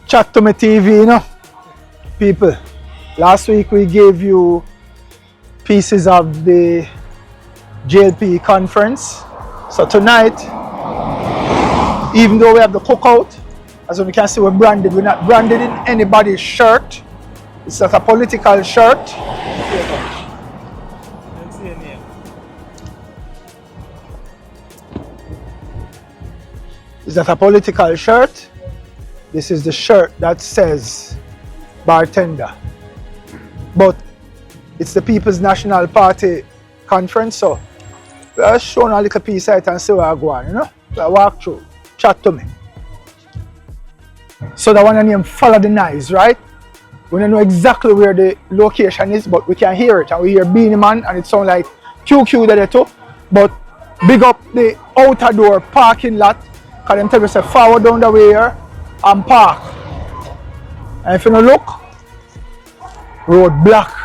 Chat to me TV, you know. People, last week we gave you pieces of the JLP conference. So tonight, even though we have the cookout, as you can see, we're branded. We're not branded in anybody's shirt. It's not a political shirt. It's not a political shirt. This is the shirt that says bartender. But it's the People's National Party conference, so we're showing a little piece of it and see where I go on, you know? So walk through, chat to me. So the one named Follow the Noise, right? We don't know exactly where the location is, but we can hear it. And we hear Beanie Man and it sounds like QQ there too. But big up the outer door parking lot, because them tell us to forward down the way here and park. And if you don't look, road block.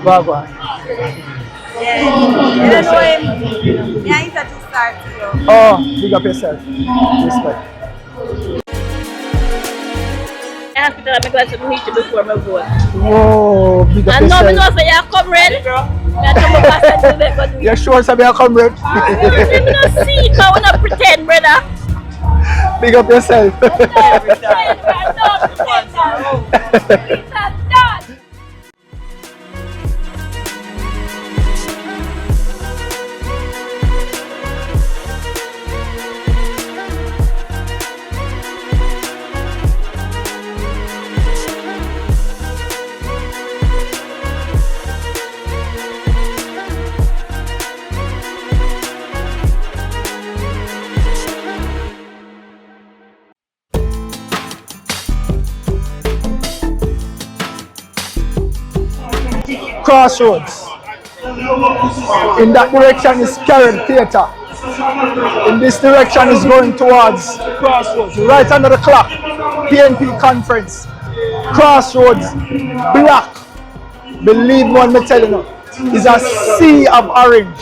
Wagwan. Yeah, you don't know him. Yeah, he's at the start too. Oh, big up yourself. Respect. I have to tell my class to meet you before my vote. Whoa, big up And now yourself. I know say you're comrade. You're sure it's a comrade? I'm not see, but I not pretend, brother. Big up yourself. Crossroads. In that direction is Carrot Theatre. In this direction is going towards Crossroads. Right under the clock. PNP conference. Crossroads. Black. Believe me when I'm telling you. It's a sea of orange.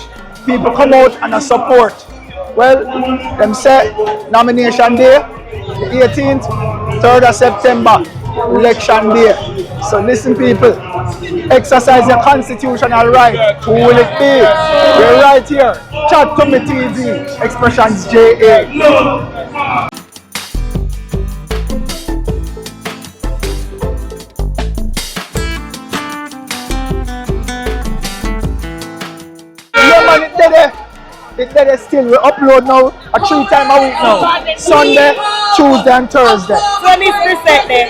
People come out and support. Well, them say nomination day, the 18th, 3rd of September, election day. So listen people, exercise your constitutional right. Who will it be? We're right here. Chat to me TV, Xpressionzja. Yeah man, it's there still. We upload now 3 times a week now. Sunday, Tuesday and Thursday. So Miss Preset there.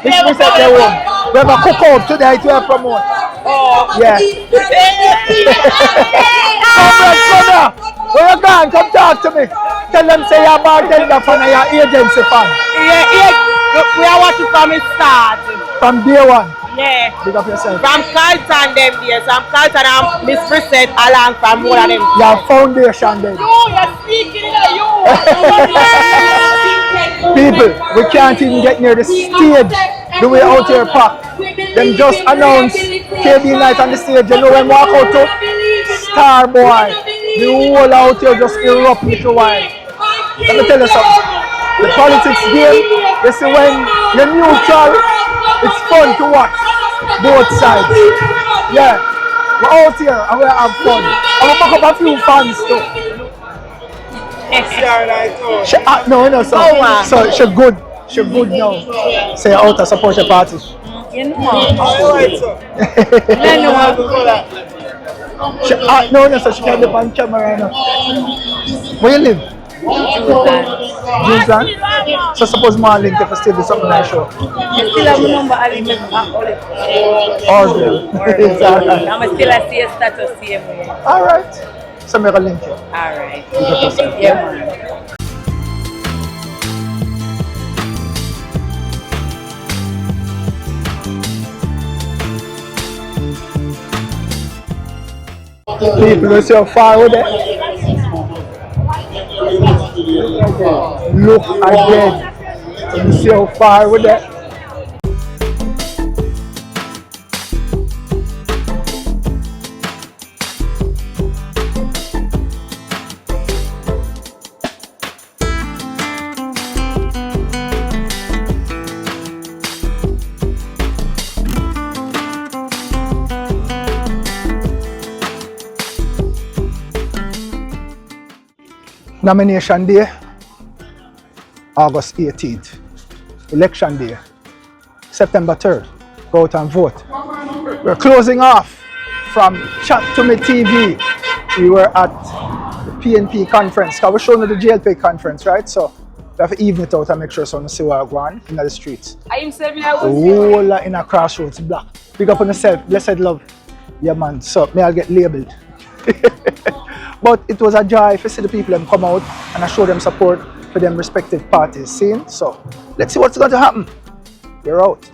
Miss Preset there home. We have a cookout today to promote. Oh. Yeah. Come here. Where you going? Come talk to me. Tell them say you're a bartender fan and you're agency fan. Yeah, we are watching from the start. From day one. Yeah. Big up yourself. From Carlton them there. So I'm Carlton and Miss Preset along from one of them. Your foundation then. You're speaking to you. People, we can't even get near the stage. The way out here packed. Them just announced KB night on the stage. You know when walk out to Star Boy. The whole out here just erupt little while. Let me tell you something. The politics game, you see when you're neutral, it's fun to watch. Both sides. Yeah. We're out here and we have fun. And we back up a few fans too. No, so she's good. She's good now. Say out to support your party. You know. No, so she can't be on camera now. Where you live? James Land? So suppose my link if I still do something like show. You still have my number, I'll leave it Orville. It's alright. I'm still a CS status same way. Alright. So make a link here. Alright. Yeah, man. People will see how far with it. Look again. You see how far with it. Nomination day, August 18th. Election day, September 3rd. Go out and vote. We're closing off from Chat to Me TV. We were at the PNP conference. We're showing the JLP conference, right? So we have to even it out and make sure someone see what we're going in the streets. The whole lot in a Crossroads block. Big up on yourself. Blessed love. Yeah, man. So may I get labeled. But it was a joy to see the people them come out and I show them support for them respective parties. See? So let's see what's going to happen. You're out.